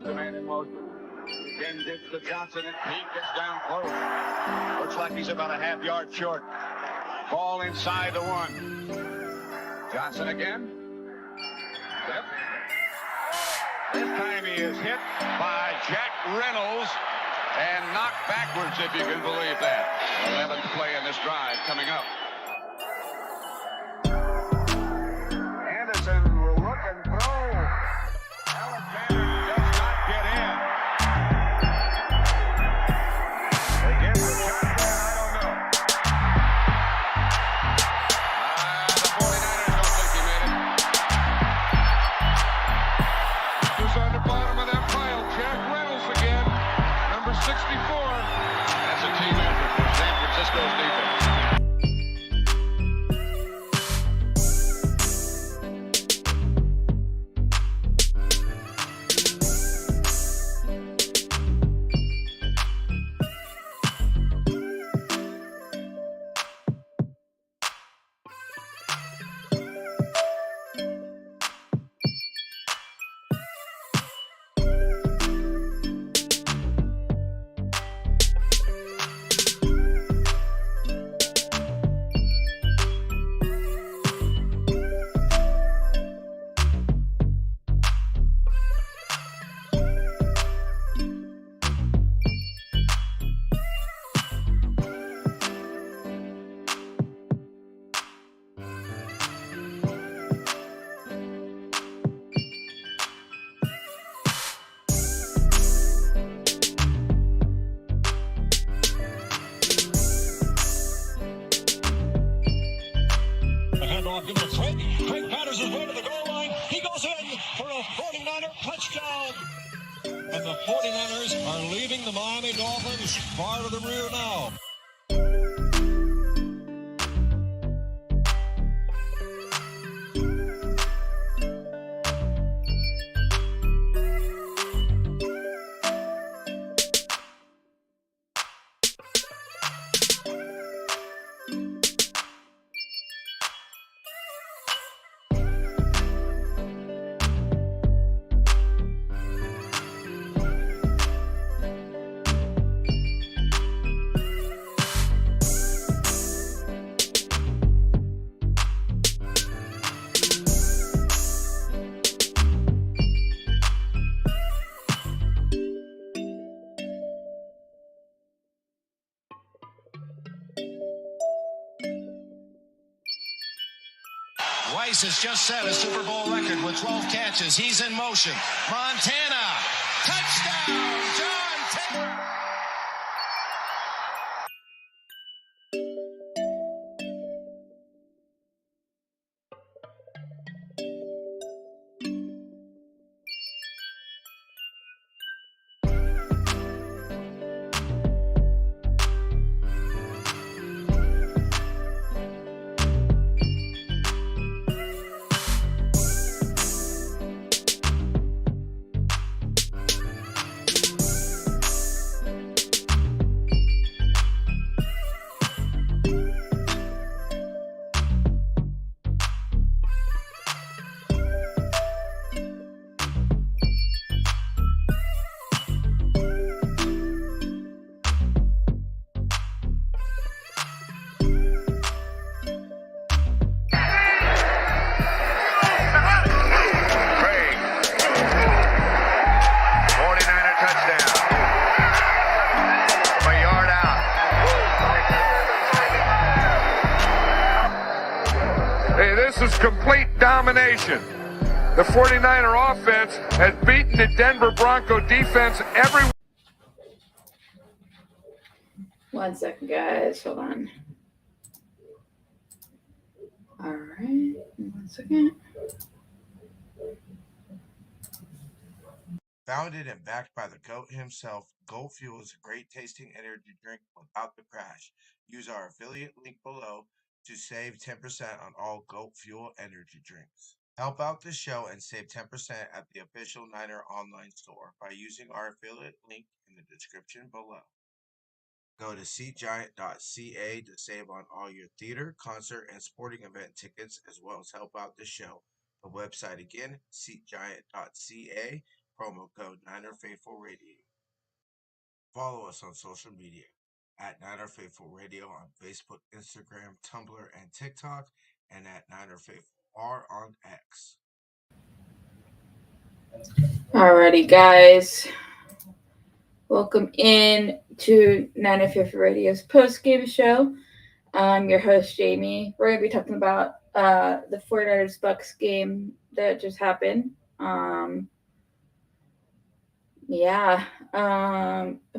The man in motion. Again dips to Johnson, and he gets down close. Looks like he's about a half-yard short. Ball inside the one. Johnson again. Yep. This time he is hit by Jack Reynolds and knocked backwards, if you can believe that. 11th play in this drive coming up. Anderson will look and throw. Alexander does not get in. They give the touchdown, I don't know. The 49ers don't think he made it. Who's on the bottom of that pile? Jack Reynolds again, number 64. That's a team effort for San Francisco's defense. Craig Patterson's way to the goal line. He goes in for a 49er touchdown. And the 49ers are leaving the Miami Dolphins far to the rear now. Weiss has just set a Super Bowl record with 12 catches. He's in motion. Montana, touchdown, John Taylor. This is complete domination. The 49er offense has beaten the Denver Bronco defense every... 1 second, guys. Hold on. All right. 1 second. Founded and backed by the GOAT himself, Goat Fuel is a great tasting energy drink without the crash. Use our affiliate link below to save 10% on all Goat Fuel energy drinks. Help out the show and save 10% at the official Niner online store by using our affiliate link in the description below. Go to seatgiant.ca to save on all your theater, concert, and sporting event tickets, as well as help out the show. The website again, seatgiant.ca. promo code NinerFaithfulRadio. Follow us on social media at Niner Faithful Radio on Facebook, Instagram, Tumblr, and TikTok, and at Niner Faithful R on X. Alrighty, guys. Welcome in to 950 Radio's post-game show. I'm your host, Jaymie. We're going to be talking about the 49ers Bucs game that just happened. The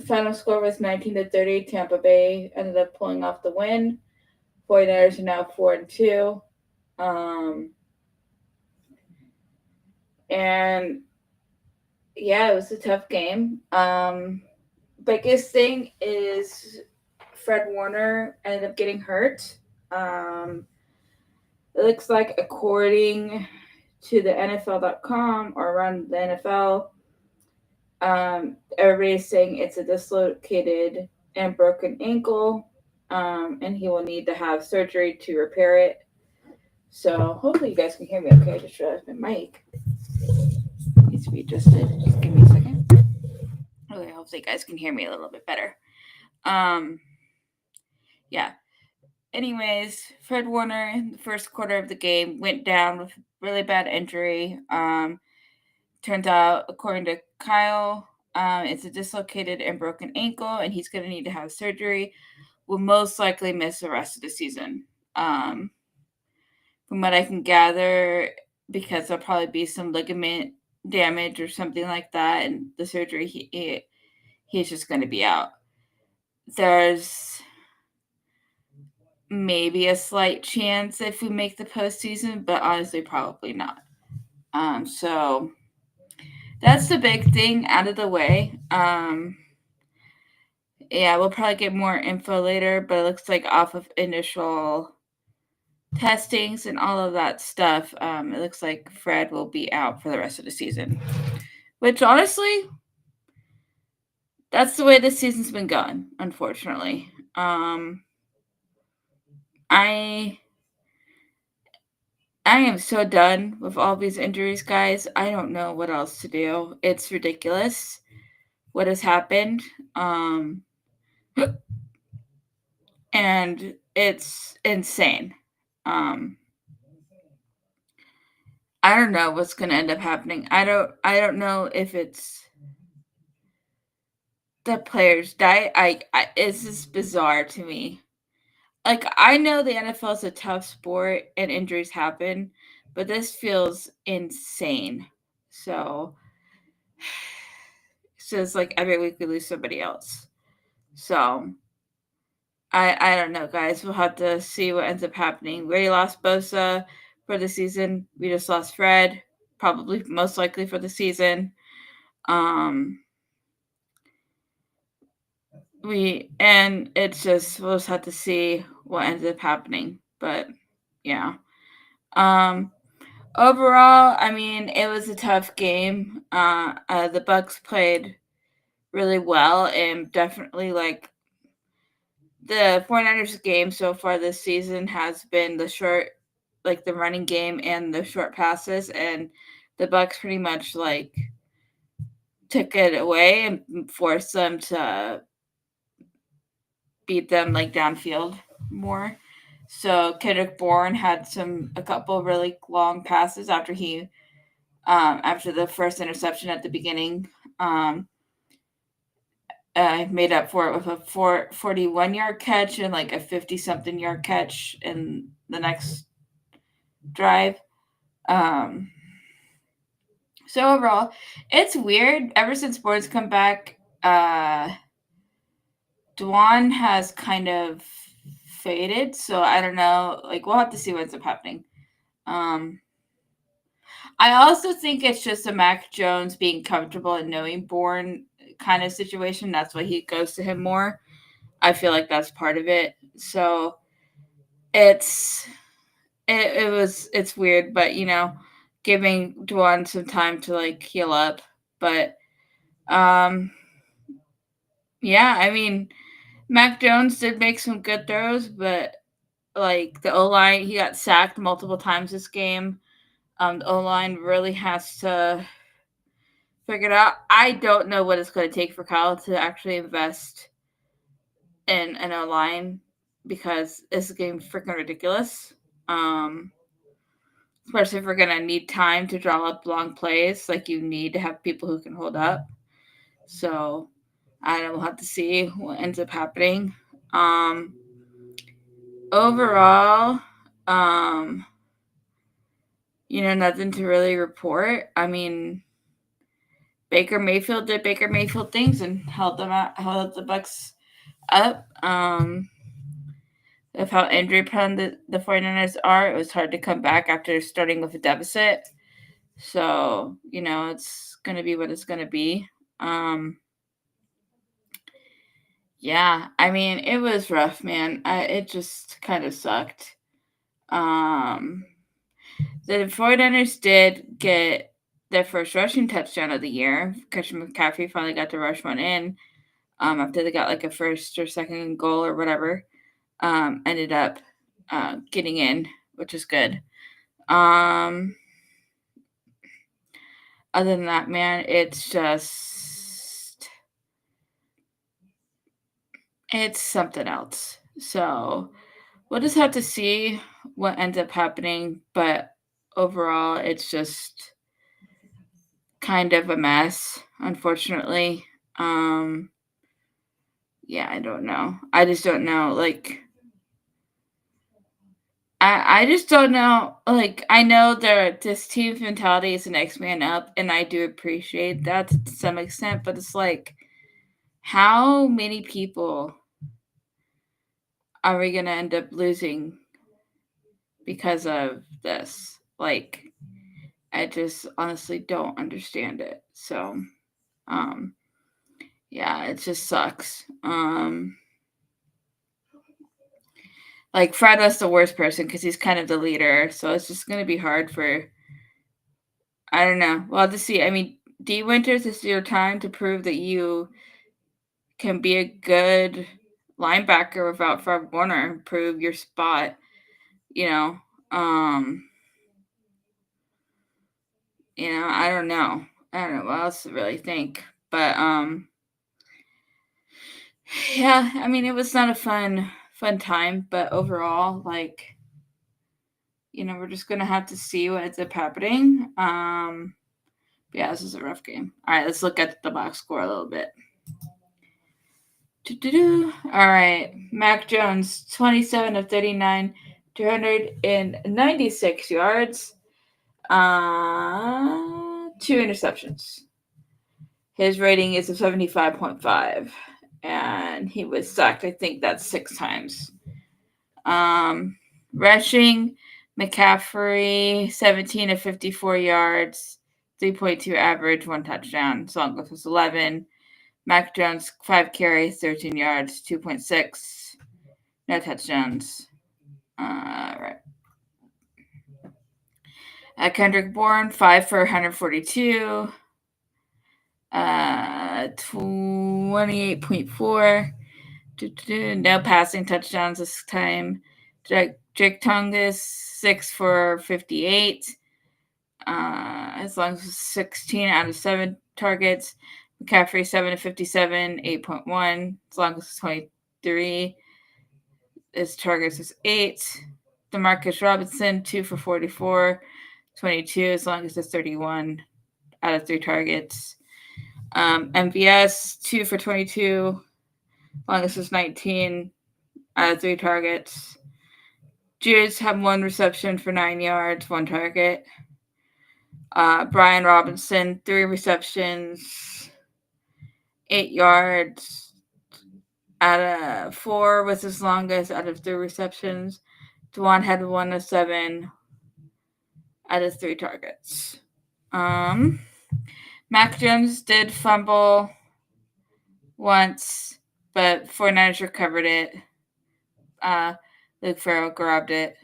final score was 19-30. Tampa Bay ended up pulling off the win. 49ers are now 4-2. And yeah, it was a tough game. Biggest thing is Fred Warner ended up getting hurt. It looks like, according to the NFL.com or around the NFL, everybody's saying it's a dislocated and broken ankle, and he will need to have surgery to repair it. So hopefully you guys can hear me okay. I just realized my mic needs to be adjusted. Just give me a second. Okay, hopefully you guys can hear me a little bit better. Yeah. Anyways, Fred Warner in the first quarter of the game went down with really bad injury. Turns out, according to Kyle, it's a dislocated and broken ankle, and he's going to need to have surgery. Will most likely miss the rest of the season. From what I can gather, because there'll probably be some ligament damage or something like that, and the surgery, he's just going to be out. There's maybe a slight chance if we make the postseason, but honestly, probably not. So that's the big thing out of the way. Yeah, we'll probably get more info later, but it looks like off of initial testings and all of that stuff, it looks like Fred will be out for the rest of the season. Which, honestly, that's the way this season's been going, unfortunately. I am so done with all these injuries, guys. I don't know what else to do. It's ridiculous what has happened. And it's insane. I don't know what's going to end up happening. I don't know if it's the players die. It's just bizarre to me. Like, I know the NFL is a tough sport and injuries happen, but this feels insane. So it's like every week we lose somebody else. So I don't know, guys. We'll have to see what ends up happening. We already lost Bosa for the season. We just lost Fred, probably most likely for the season. It's just, we'll just have to see what ends up happening. But yeah. Overall, I mean, it was a tough game. The Bucs played really well, and definitely, like, the 49ers game so far this season has been the short, like the running game and the short passes, and the Bucs pretty much like took it away and forced them to beat them like downfield more. So Kendrick Bourne had a couple really long passes after after the first interception at the beginning. Made up for it with a 41-yard catch and like a 50-something yard catch in the next drive. So overall, it's weird. Ever since Bourne's come back, Dwan has kind of faded. So I don't know. Like, we'll have to see what ends up happening. I also think it's just a Mac Jones being comfortable and knowing Bourne kind of situation. That's why he goes to him more. I feel like that's part of it. So it's weird, but giving Dwan some time to like heal up. But yeah, I mean, Mac Jones did make some good throws, but like the O-line, he got sacked multiple times this game. The O-line really has to figured out. I don't know what it's going to take for Kyle to actually invest in an O-line because this game is freaking ridiculous. Especially if we're going to need time to draw up long plays. Like, you need to have people who can hold up. So, I don't know. We'll have to see what ends up happening. Overall, nothing to really report. I mean, Baker Mayfield did Baker Mayfield things and held the Bucs up. Of how injury prone the 49ers are, it was hard to come back after starting with a deficit. So, it's going to be what it's going to be. Yeah, I mean, it was rough, man. It just kind of sucked. The 49ers did get their first rushing touchdown of the year. Christian McCaffrey finally got to rush one in after they got like a first or second goal or whatever. Ended up getting in, which is good. Other than that, man, it's something else. So we'll just have to see what ends up happening. But overall, it's just kind of a mess, unfortunately. Yeah, I don't know. I just don't know. Like, I just don't know. Like, I know this team's mentality is the next man up, and I do appreciate that to some extent, but it's like, how many people are we going to end up losing because of this? Like, I just honestly don't understand it. So, yeah, it just sucks. Like, Fred was the worst person because he's kind of the leader, so it's just going to be hard for, I don't know. We'll have to see. I mean, D. Winters, this is your time to prove that you can be a good linebacker without Fred Warner, prove your spot, I don't know. I don't know what else to really think. But yeah, I mean, it was not a fun time, but overall, like, we're just gonna have to see what ends up happening. Yeah, this is a rough game. All right, let's look at the box score a little bit. All right, Mac Jones, 27 of 39, 296 yards, 2 interceptions. His rating is a 75.5, and he was sacked, I think that's 6 times. Rushing, McCaffrey, 17 of 54 yards, 3.2 average, 1 touchdown. Songles was 11. Mac Jones, 5 carries, 13 yards, 2.6. No touchdowns. Right. Kendrick Bourne, 5 for 142. 28.4. No passing touchdowns this time. Drake Tungus, 6 for 58. As long as 16 out of 7 targets. McCaffrey, 7 of 57, 8.1. As long as 23. His targets is 8. Demarcus Robinson, 2 for 44, 22. As long as it's 31 out of 3 targets. MVS, 2 for 22. Longest is 19 out of 3 targets. Judes had 1 reception for 9 yards, 1 target. Brian Robinson, 3 receptions, 8 yards out of 4 was his longest out of 3 receptions. Dwan had 1 of 7 out of 3 targets. Mac Jones did fumble once, but 49ers recovered it. Luke Farrell grabbed it.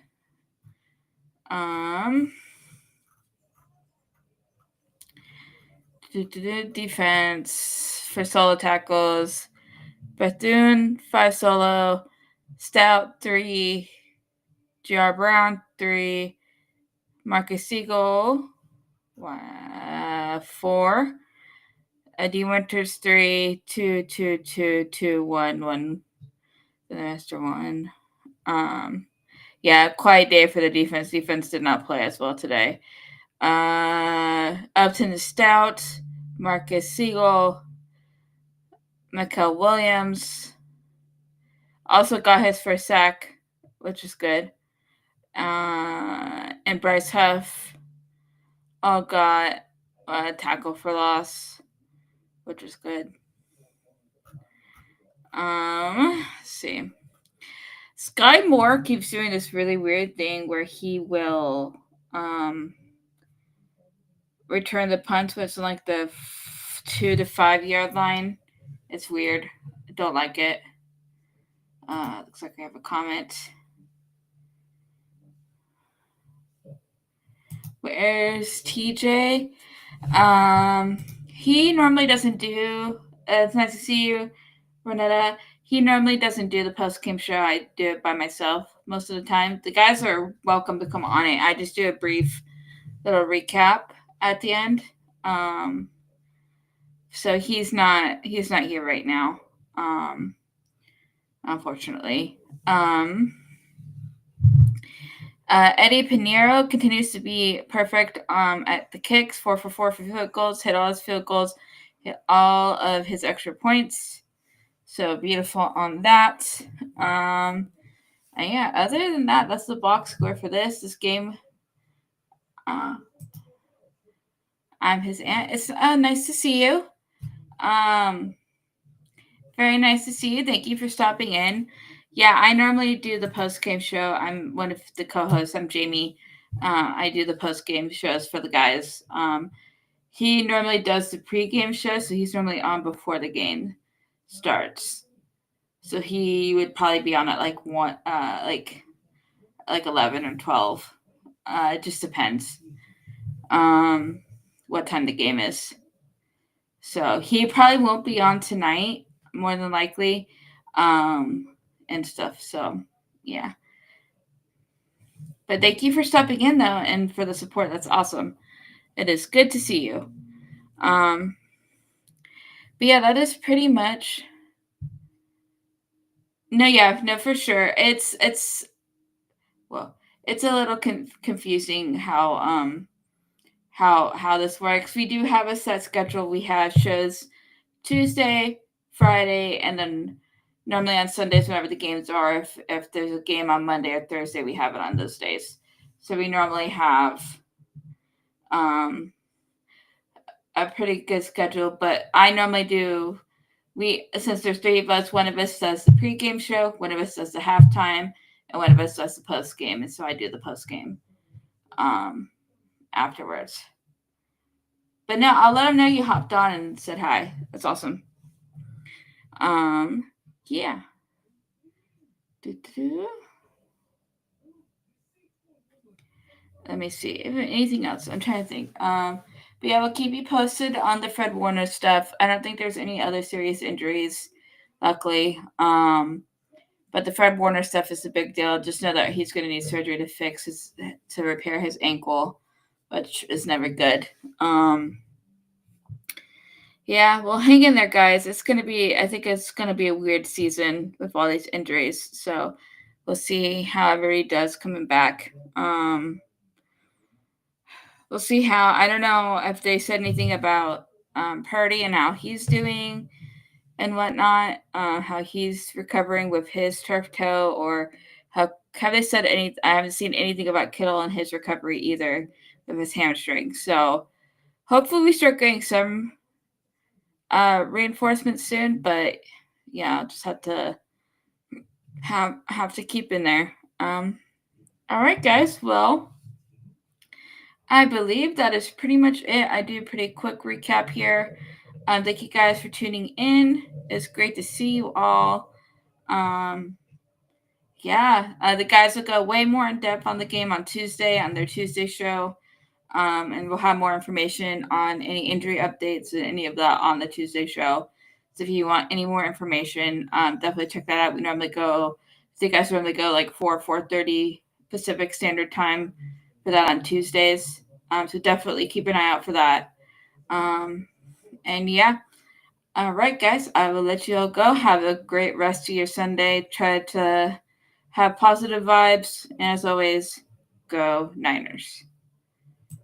Defense for solo tackles. Bethune, 5 solo. Stout, 3. J.R. Brown, 3. Marcus Siegel, 4. D Winters 3, 2, 2, 2, 2, 1, 1. The master 1. Yeah, quiet day for the defense. Defense did not play as well today. Upton the Stout, Marcus Siegel, Mikael Williams also got his first sack, which is good. And Bryce Huff all got a tackle for loss, which is good. Let's see. Sky Moore keeps doing this really weird thing where he will return the punt within like the 2 to 5 yard line. It's weird. I don't like it. Looks like I have a comment. Where's TJ? He normally doesn't do. It's nice to see you, Renetta. He normally doesn't do the post game show. I do it by myself most of the time. The guys are welcome to come on it. I just do a brief little recap at the end. So he's not here right now. Unfortunately. Eddie Pinheiro continues to be perfect at the kicks, 4 for 4 for field goals, hit all his field goals, hit all of his extra points. So beautiful on that. And yeah, other than that, that's the box score for this game. I'm his aunt. It's nice to see you. Very nice to see you. Thank you for stopping in. Yeah, I normally do the post-game show. I'm one of the co-hosts. I'm Jaymie. I do the post-game shows for the guys. He normally does the pre-game show, so he's normally on before the game starts. So he would probably be on at like 1, like 11 or 12. It just depends what time the game is. So he probably won't be on tonight, more than likely, and stuff. So yeah. But thank you for stopping in though, and for the support. That's awesome. It is good to see you. But yeah, that is pretty much. No, for sure. It's a little confusing how this works. We do have a set schedule. We have shows Tuesday, Friday, and then normally on Sundays whenever the games are. If there's a game on Monday or Thursday, we have it on those days. So we normally have a pretty good schedule. But I normally do. Since there's 3 of us, one of us does the pregame show, one of us does the halftime, and one of us does the postgame. And so I do the postgame afterwards. But no, I'll let them know you hopped on and said hi. That's awesome. Yeah. Let me see if anything else. I'm trying to think. But yeah, we'll keep you posted on the Fred Warner stuff. I don't think there's any other serious injuries, luckily. But the Fred Warner stuff is a big deal. Just know that he's going to need surgery to repair his ankle, which is never good. Yeah, well, hang in there, guys. I think it's going to be a weird season with all these injuries. So we'll see how everybody does coming back. We'll see how. I don't know if they said anything about Purdy and how he's doing and whatnot, how he's recovering with his turf toe, or have they said any? I haven't seen anything about Kittle and his recovery either with his hamstring. So hopefully we start getting some reinforcements soon. But yeah, I'll just have to keep in there. All right, guys. Well, I believe that is pretty much it. I do a pretty quick recap here. Thank you guys for tuning in. It's great to see you all. The guys will go way more in depth on the game on Tuesday on their Tuesday show. And we'll have more information on any injury updates and any of that on the Tuesday show. So if you want any more information, definitely check that out. We normally go, I think guys normally go like 4:30 Pacific Standard Time for that on Tuesdays. So definitely keep an eye out for that. And yeah, All right, guys, I will let you all go. Have a great rest of your Sunday. Try to have positive vibes. And as always, go Niners.